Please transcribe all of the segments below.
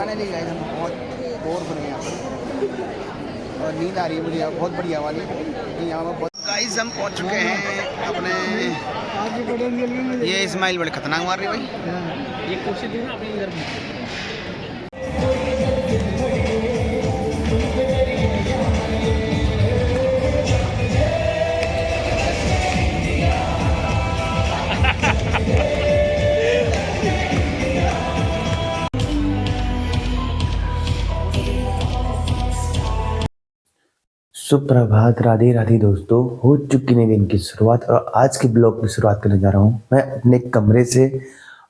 Finally guys हम बहुत bore हो रहे हैं यहाँ पर और नींद आ रही है मुझे बहुत बढ़िया वाली क्योंकि यहाँ पर बहुत गाइस हम पहुँच चुके हैं अपने ये इस्माइल बड़े खतरनाक मार रही भाई ये कुर्सी थी ना अपने इधर सुप्रभात, राधे राधे दोस्तों। हो चुकी नई दिन की शुरुआत और आज के ब्लॉग की शुरुआत करने जा रहा हूँ मैं अपने कमरे से।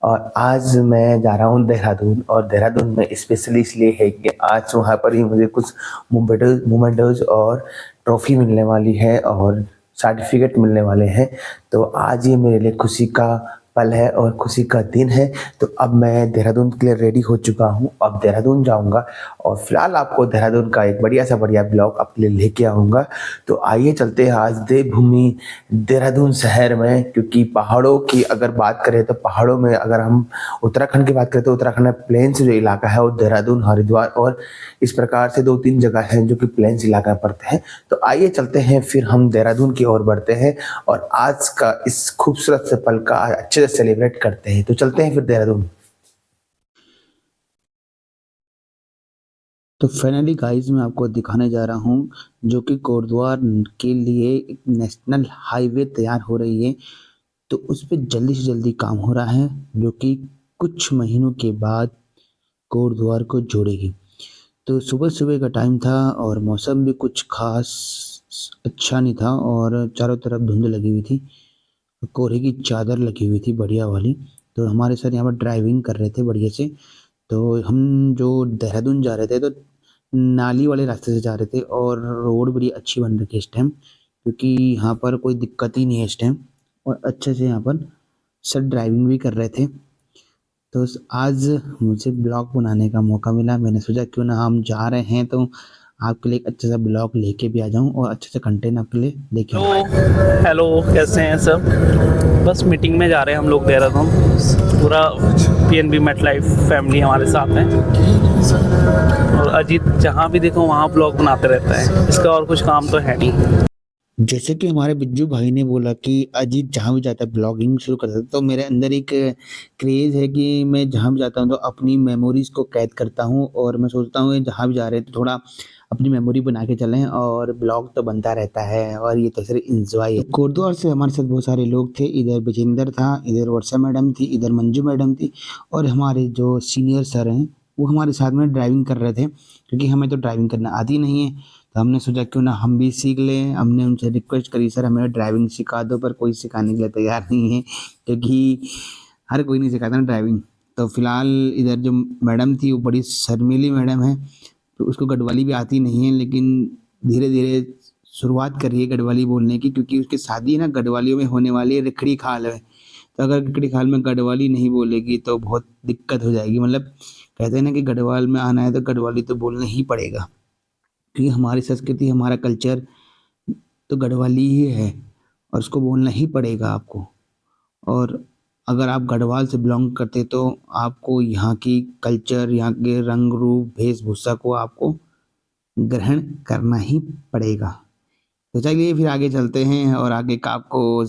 और आज मैं जा रहा हूँ देहरादून, और देहरादून में स्पेशली इसलिए है कि आज वहाँ पर ही मुझे कुछ मोमेंटोज और ट्रॉफी मिलने वाली है और सर्टिफिकेट मिलने वाले हैं। तो आज ये मेरे लिए खुशी का पल है और खुशी का दिन है। तो अब मैं देहरादून के लिए रेडी हो चुका हूँ, अब देहरादून जाऊँगा और फिलहाल आपको देहरादून का एक बढ़िया ब्लॉग आपके लिए लेके आऊँगा। तो आइए चलते हैं आज देवभूमि देहरादून शहर में, क्योंकि पहाड़ों की अगर बात करें तो पहाड़ों में अगर हम उत्तराखंड की बात करें तो उत्तराखंड में प्लेन्स जो इलाका है वो देहरादून, हरिद्वार और इस प्रकार से 2-3 जगह हैं जो कि प्लेन्स इलाका पड़ते हैं। तो आइए चलते हैं फिर हम देहरादून की ओर बढ़ते हैं और आज का इस खूबसूरत से पल का अच्छे से सेलिब्रेट करते हैं। तो चलते हैं फिर देहरादून। तो फाइनली गाइस मैं आपको दिखाने जा रहा हूँ जो कि कोटद्वार के लिए एक नेशनल हाईवे तैयार हो रही है। तो उस पर जल्दी से जल्दी काम हो रहा है जो कि कुछ महीनों के बाद कोटद्वार को जोड़ेगी। तो सुबह सुबह का टाइम था और मौसम भी कुछ खास अच्छा नहीं था और चारों तरफ धुंध लगी हुई थी, कोहरे की चादर लगी हुई थी बढ़िया वाली। तो हमारे सर यहाँ पर ड्राइविंग कर रहे थे बढ़िया से। तो हम जो देहरादून जा रहे थे तो नाली वाले रास्ते से जा रहे थे और रोड बड़ी अच्छी बन रही है इस टाइम, क्योंकि यहाँ पर कोई दिक्कत ही नहीं है इस टाइम और अच्छे से यहाँ पर सर ड्राइविंग भी कर रहे थे। तो आज मुझे ब्लॉग बनाने का मौका मिला, मैंने सोचा क्यों ना हम जा रहे हैं तो आपके लिए एक अच्छा सा ब्लॉग लेके भी आ जाऊं और अच्छे से कंटेंट आपके लिए लेके आऊं। हेलो, कैसे हैं सब? बस मीटिंग में जा रहे हैं हम लोग देहरादून, पूरा PNB मेटलाइफ फैमिली हमारे साथ है। और अजीत जहाँ भी देखो वहाँ ब्लॉग बनाते रहता है, इसका और कुछ काम तो है नहीं। जैसे कि हमारे बिज्जू भाई ने बोला कि अजीत जहाँ भी जाता है ब्लॉगिंग शुरू कर देता है, तो मेरे अंदर एक क्रेज़ है कि मैं जहाँ भी जाता हूँ तो अपनी मेमोरीज़ को कैद करता हूँ और मैं सोचता हूँ जहाँ भी जा रहे हैं तो थोड़ा अपनी मेमोरी बना के चलें और ब्लॉग तो बनता रहता है और ये तो सिर्फ इंजॉय है। कोटद्वार से हमारे साथ बहुत सारे लोग थे, इधर विजेंद्र था, इधर वर्षा मैडम थी, इधर मंजू मैडम थी और हमारे जो सीनियर सर हैं वो हमारे साथ में ड्राइविंग कर रहे थे, क्योंकि हमें तो ड्राइविंग करना आती नहीं है। तो हमने सोचा क्यों ना हम भी सीख लें। हमने उनसे रिक्वेस्ट करी, सर हमें ड्राइविंग सिखा दो, पर कोई सिखाने के लिए तैयार नहीं है क्योंकि हर कोई नहीं सिखाता ना ड्राइविंग। तो फिलहाल इधर जो मैडम थी वो बड़ी शर्मीली मैडम है, तो उसको गढ़वाली भी आती नहीं है, लेकिन धीरे धीरे शुरुआत कर रही है गढ़वाली बोलने की, क्योंकि उसकी शादी ना गढ़वालियों में होने वाली है, रिखड़ी खाल है। तो अगर रिखड़ी खाल में गढ़वाली नहीं बोलेगी तो बहुत दिक्कत हो जाएगी। मतलब कहते हैं ना कि गढ़वाल में आना है तो गढ़वाली तो बोलना ही पड़ेगा, क्योंकि हमारी संस्कृति हमारा कल्चर तो गढ़वाली ही है और उसको बोलना ही पड़ेगा आपको। और अगर आप गढ़वाल से बिलोंग करते तो आपको यहाँ की कल्चर, यहाँ के रंग रूप वेशभूषा को आपको ग्रहण करना ही पड़ेगा। तो चलिए फिर आगे चलते हैं और आगे का आपको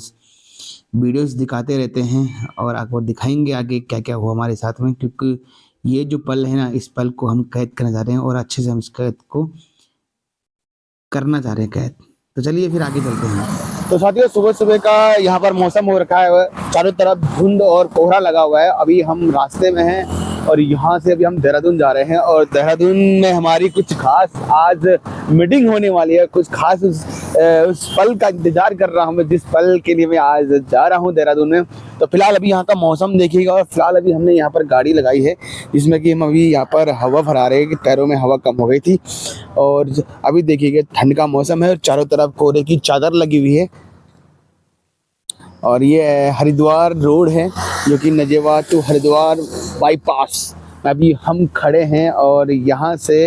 वीडियोस दिखाते रहते हैं और आपको दिखाएंगे आगे क्या क्या हुआ हमारे साथ में, क्योंकि ये जो पल है ना, इस पल को हम कैद करना चाह रहे हैं और अच्छे से हम इस कैद को करना चाह रहे हैं कैद। तो चलिए फिर आगे चलते हैं। तो साथियों सुबह सुबह का यहाँ पर मौसम हो रखा है, चारों तरफ धुंध और कोहरा लगा हुआ है। अभी हम रास्ते में हैं और यहाँ से अभी हम देहरादून जा रहे हैं और देहरादून में हमारी कुछ खास आज मीटिंग होने वाली है। कुछ खास उस पल का इंतजार कर रहा हूँ मैं, जिस पल के लिए मैं आज जा रहा हूँ देहरादून में। तो फिलहाल अभी यहाँ का मौसम देखिएगा और फिलहाल अभी हमने यहाँ पर गाड़ी लगाई है जिसमें कि हम अभी यहाँ पर हवा भरा रहे हैं कि टायरों में हवा कम हो गई थी। और अभी देखिएगा ठंड का मौसम है और चारों तरफ कोहरे की चादर लगी हुई है। और ये हरिद्वार रोड है जो कि नजेवा टू हरिद्वार बाईपास में अभी हम खड़े हैं और यहाँ से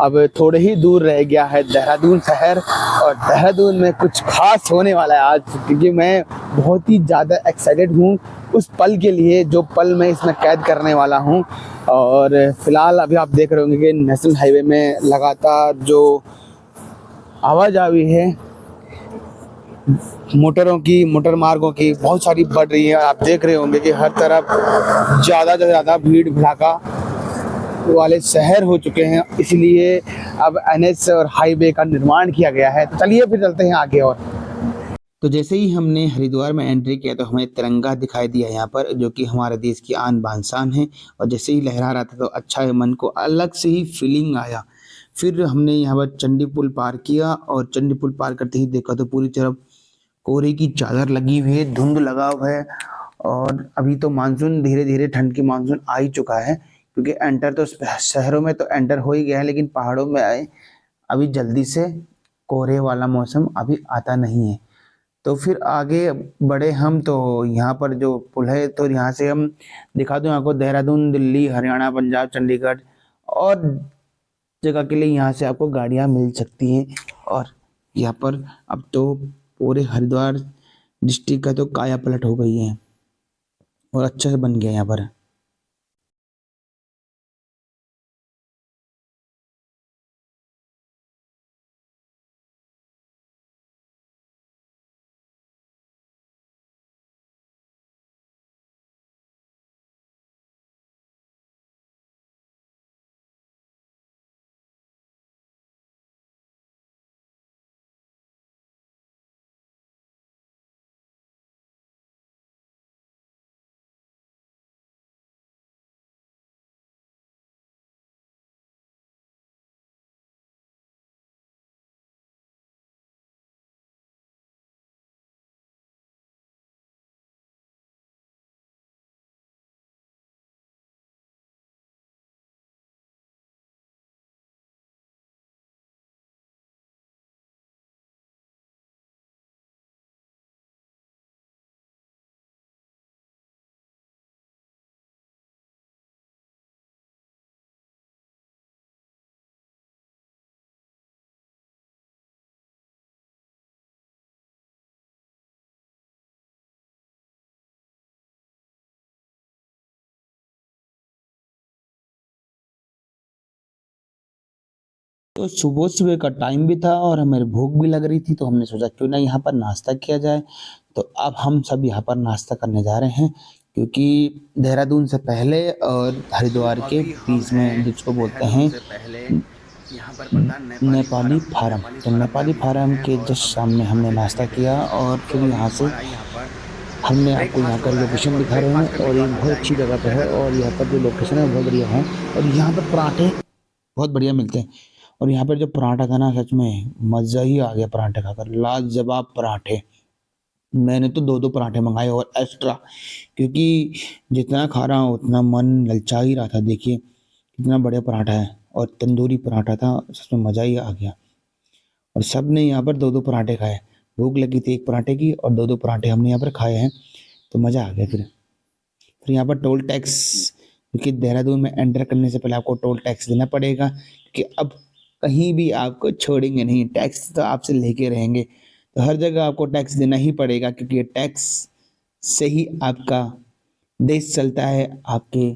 अब थोड़े ही दूर रह गया है देहरादून शहर। और देहरादून में कुछ खास होने वाला है आज, क्योंकि मैं बहुत ही ज़्यादा एक्साइटेड हूँ उस पल के लिए जो पल मैं इसमें कैद करने वाला हूँ। और फिलहाल अभी आप देख रहे होंगे कि नेशनल हाईवे में लगातार जो आवाजाही है मोटर मार्गों की बहुत सारी बढ़ रही है। आप देख रहे होंगे कि हर तरफ ज़्यादा से ज़्यादा भीड़ भड़ाका वाले शहर हो चुके हैं, इसलिए अब NH और हाईवे का निर्माण किया गया है। तो चलिए फिर चलते हैं आगे। और तो जैसे ही हमने हरिद्वार में एंट्री किया तो हमें तिरंगा दिखाई दिया यहाँ पर, जो कि हमारे देश की आन बान शान है। और जैसे ही लहरा रहा था तो अच्छा है, मन को अलग से ही फीलिंग आया। फिर हमने यहाँ पर चंडी पुल पार किया और चंडी पुल पार करते ही देखा तो पूरी तरफ कोहरे की चादर लगी हुई है, धुंध लगा हुआ है। और अभी तो मानसून धीरे धीरे, ठंड की मानसून आ ही चुका है, क्योंकि एंटर तो शहरों में तो एंटर हो ही गया है, लेकिन पहाड़ों में आए अभी जल्दी से कोहरे वाला मौसम अभी आता नहीं है। तो फिर आगे बढ़े हम, तो यहाँ पर जो पुल है तो यहाँ से हम दिखा दूँ आपको देहरादून, दिल्ली, हरियाणा, पंजाब, चंडीगढ़ और जगह के लिए यहाँ से आपको गाड़ियाँ मिल सकती हैं। और यहाँ पर अब तो पूरे हरिद्वार डिस्ट्रिक्ट का तो काया पलट हो गई है और अच्छा से बन गया यहाँ पर। तो सुबह सुबह का टाइम भी था और हमें भूख भी लग रही थी, तो हमने सोचा क्यों ना यहाँ पर नाश्ता किया जाए। तो अब हम सब यहाँ पर नाश्ता करने जा रहे हैं, क्योंकि देहरादून से पहले और हरिद्वार के बीच में जिसको बोलते हैं नेपाली फार्म, तो नेपाली फार्म के जस्ट सामने हमने नाश्ता किया। और फिर यहाँ से हमने आपको यहाँ का लोकेशन दिखा रहे हैं और ये बहुत अच्छी जगह पे है। और यहाँ पर जो लोकेशन है बहुत बढ़िया है और यहाँ पर पराठे बहुत बढ़िया मिलते हैं। और यहाँ पर जो पराठा था ना, सच में मज़ा ही आ गया पराठे खाकर, लाजवाब पराठे। मैंने तो 2-2 पराठे मंगाए और एक्स्ट्रा, क्योंकि जितना खा रहा हूँ उतना मन ललचा ही रहा था। देखिए कितना बढ़िया पराठा है और तंदूरी पराठा था, सच में मज़ा ही आ गया। और सब ने यहाँ पर 2-2 पराठे खाए, भूख लगी थी 1 पराठे की और 2-2 पराठे हमने यहाँ पर खाए हैं, तो मज़ा आ गया। फिर यहाँ पर टोल टैक्स, क्योंकि देहरादून में एंटर करने से पहले आपको टोल टैक्स देना पड़ेगा, क्योंकि अब कहीं भी आपको छोड़ेंगे नहीं, टैक्स तो आपसे लेके रहेंगे। तो हर जगह आपको टैक्स देना ही पड़ेगा, क्योंकि ये टैक्स से ही आपका देश चलता है, आपके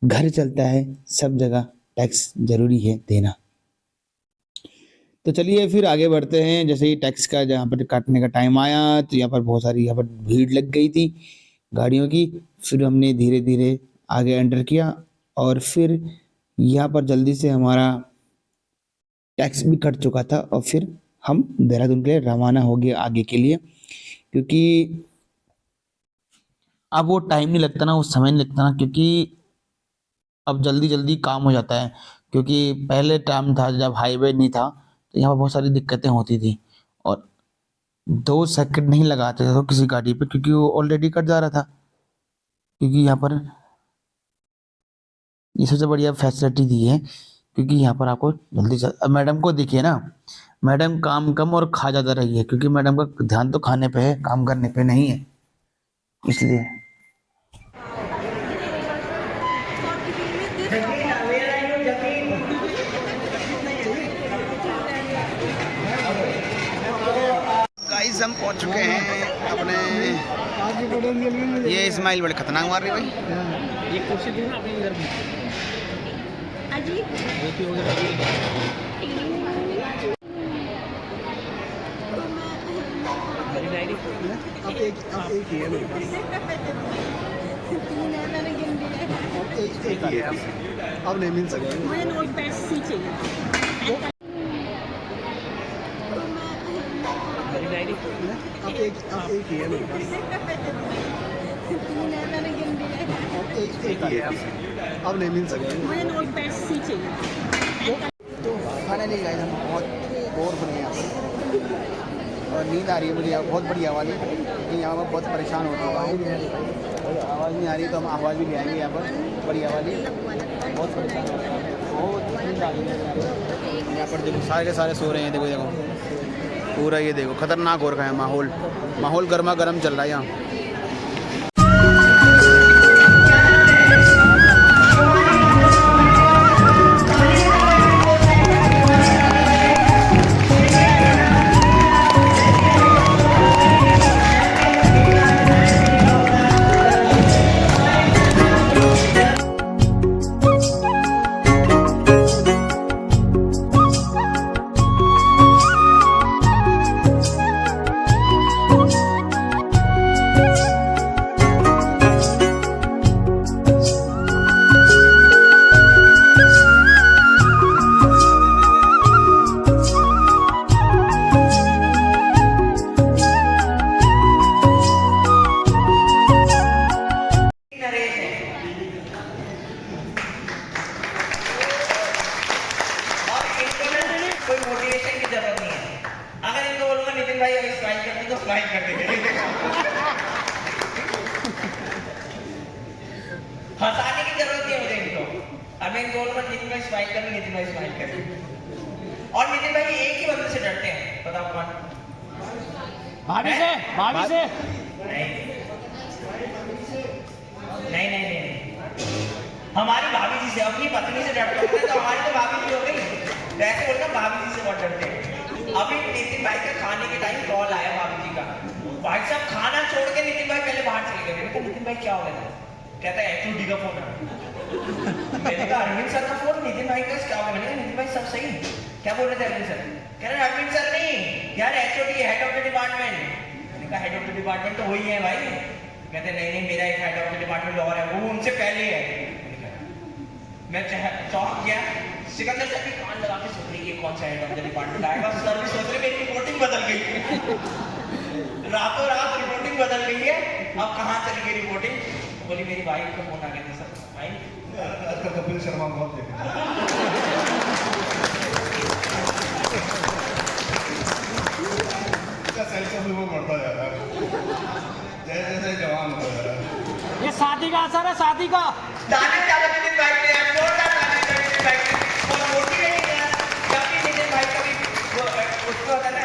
घर चलता है, सब जगह टैक्स ज़रूरी है देना। तो चलिए फिर आगे बढ़ते हैं। जैसे ही टैक्स का जहाँ पर काटने का टाइम आया तो यहाँ पर बहुत सारी यहाँ पर भीड़ लग गई थी गाड़ियों की। फिर हमने धीरे धीरे आगे एंटर किया और फिर यहाँ पर जल्दी से हमारा टैक्स भी कट चुका था और फिर हम देहरादून के लिए रवाना हो गए आगे के लिए, क्योंकि अब वो टाइम नहीं लगता ना, उस समय नहीं लगता ना, क्योंकि अब जल्दी जल्दी काम हो जाता है। क्योंकि पहले टाइम था जब हाईवे नहीं था तो यहाँ पर बहुत सारी दिक्कतें होती थी और 2 सेकंड नहीं लगाते थे तो किसी गाड़ी पे, क्योंकि वो ऑलरेडी कट जा रहा था। क्योंकि यहाँ पर ये सबसे बढ़िया फैसिलिटी दी है, क्योंकि यहाँ पर आपको जल्दी से, अब मैडम को देखिए ना, मैडम काम कम और खा ज़्यादा रही है, क्योंकि मैडम का ध्यान तो खाने पे है, काम करने पे नहीं है, इसलिए। गाइस हम पहुंच चुके हैं अपने, ये इस्माइल बड़े खतरनाक मार रही भाई। ये कुर्सी दी ना अपने इधर अब एक ही है मेरे पास। तीन है, मैंने गिन लिए। एक ही है अब नहीं मिल सकेगा। मुझे नोट पैड सी चाहिए। अब एक ही है मेरे पास। तीन है, मैंने गिन लिए। एक ही है अब नहीं मिल सकेगा। मुझे नोट पैड सी चाहिए। तो फाइनली गाइस हम बहुत बोर हो रहे हैं यहाँ पर और नींद आ रही है मुझे यहाँ बहुत बढ़िया वाली, लेकिन यहाँ पर बहुत परेशान हो चुका हूँ। आवाज़ नहीं आ रही तो हम आवाज़ भी ले आएंगे यहाँ पर बढ़िया वाली। बहुत परेशान हो रहे हैं, बहुत नींद आ रही है यहाँ पर। देखो सारे के सारे सो रहे हैं। देखो देखो पूरा ये देखो खतरनाक हो रखा है माहौल। माहौल गर्मा गर्म चल रहा है यहाँ। कोई मोटिवेशन की जरूरत नहीं है। अगर इनको बोलूंगा नितिन भाई अभी स्माइल कर दो तो स्माइल कर देंगे। हंसाने की जरूरत नहीं है मुझे इनको। अब मैं इनको बोलूंगा नितिन भाई स्माइल कर, नितिन भाई स्माइल कर। और नितिन भाई एक ही बंदे से डरते हैं, बताओ कौन? भाभी से, भाभी से। नहीं नहीं नहीं नहीं, हमारी भाभी जी से, अपनी पत्नी से डरते हैं तो हमारी तो भाभी जी हो गई। तो ऐसे बोलना भाभी जी से बहुत डरते हैं। अभी नितिन भाई का खाने के टाइम कॉल आया भाभी जी का, भाई साहब खाना छोड़ के नितिन भाई पहले बाहर चले गए। मैंने कहा नितिन भाई क्या हो गया? कहता है एचओडी का फोन है। मैंने कहा अरविंद सर का फोन, नितिन भाई का क्या हो गया? मैंने कहा नितिन भाई सब सही, क्या बोल रहे थे अरविंद सर? कह रहे अरविंद सर नहीं यार, HOD head of the department. मैंने कहा हेड ऑफ द डिपार्टमेंट तो वही है भाई। कहते नहीं नहीं मेरा एक हेड ऑफ द डिपार्टमेंट और है, वो उनसे पहले है। मैं चौंक गया। सिकंदर सर भी कान लगा के सोच रही है कौन सा हेड ऑफ द डिपार्टमेंट आएगा। सर भी सोच रहे मेरी रिपोर्टिंग बदल गई। रातों रात रिपोर्टिंग बदल गई है। अब कहाँ चली गई रिपोर्टिंग? बोली मेरी वाइफ का फोन आ गया था सर। भाई आजकल कपिल शर्मा बहुत देख इसका सेल्फ ऑफ वो बढ़ता जा रहा है जैसे जैसे जवान होता जा रहा है। ये शादी का असर है, शादी का। ताने क्या लगे नितिन भाई पे यार, जोरदार ताने लगे नितिन भाई पे। और मोटिवेटिंग है जब भी नितिन भाई कभी उसको होता है ना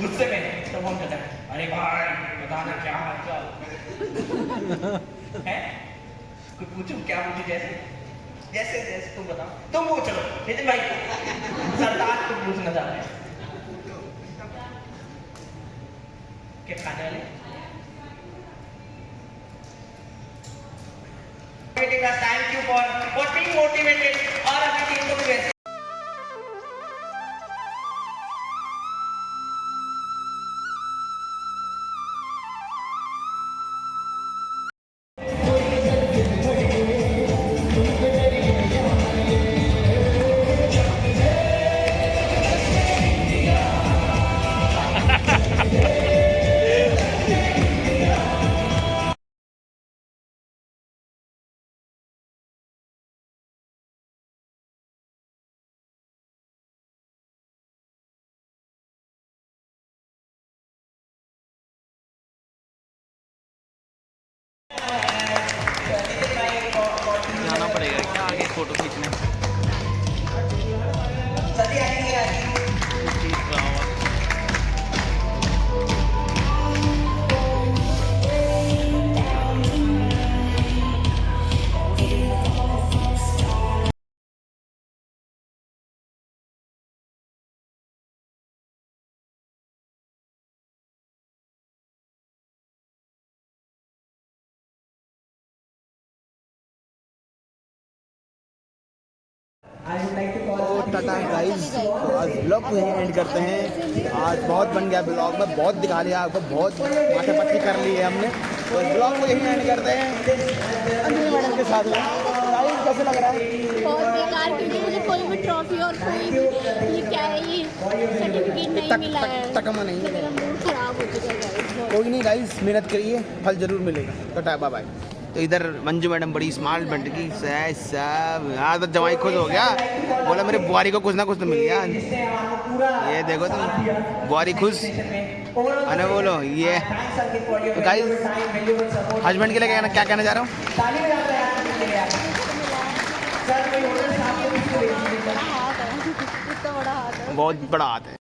गुस्से में, तो फोन करता है अरे भाई बताना क्या हाल चाल है। कुछ पूछूं क्या पूछूं? जैसे जैसे जैसे तुम बताओ, तुम पूछ लो नितिन भाई सरदार तुम पूछना चाहते हैं क्या खाने वाले? Thank you for being motivated और अभी टीम को भी वैसे जाना पड़ेगा क्या आगे फोटो खींचने? सदी आएंगे। तो टाटा गाइस, तो आज ब्लॉग को यहीं एंड करते हैं। आज बहुत बन गया ब्लॉग में, बहुत दिखा लिया आपको, बहुत माथे पच्ची कर ली है हमने। तो इस ब्लॉग को यहीं एंड करते हैं अंजलि मैडम के साथ में। गाइस कैसे लग रहा है? बहुत बेकार, क्योंकि मुझे कोई भी ट्रॉफी और कोई भी ये क्या है, ये सर्टिफिकेट नहीं मिला है। तकमा नहीं है। मेरा मूड खराब हो चुका है गाइस। कोई नहीं गाइस, मेहनत करिए, फल जरूर मिलेगा। तो टाटा बाय। तो इधर मंजू मैडम बड़ी स्मार्ट बन गई सब। यहाँ तो जवाई खुश हो गया, बोला मेरे बुआरी को कुछ ना कुछ तो मिल गया। ये देखो तुम, बुआरी खुश, अरे बोलो ये। तो गाइस हस्बैंड के लिए क्या कहना चाह रहा हूँ? बड़ा हाथ है, इतना बड़ा हाथ है। बहुत बड़ा हाथ है।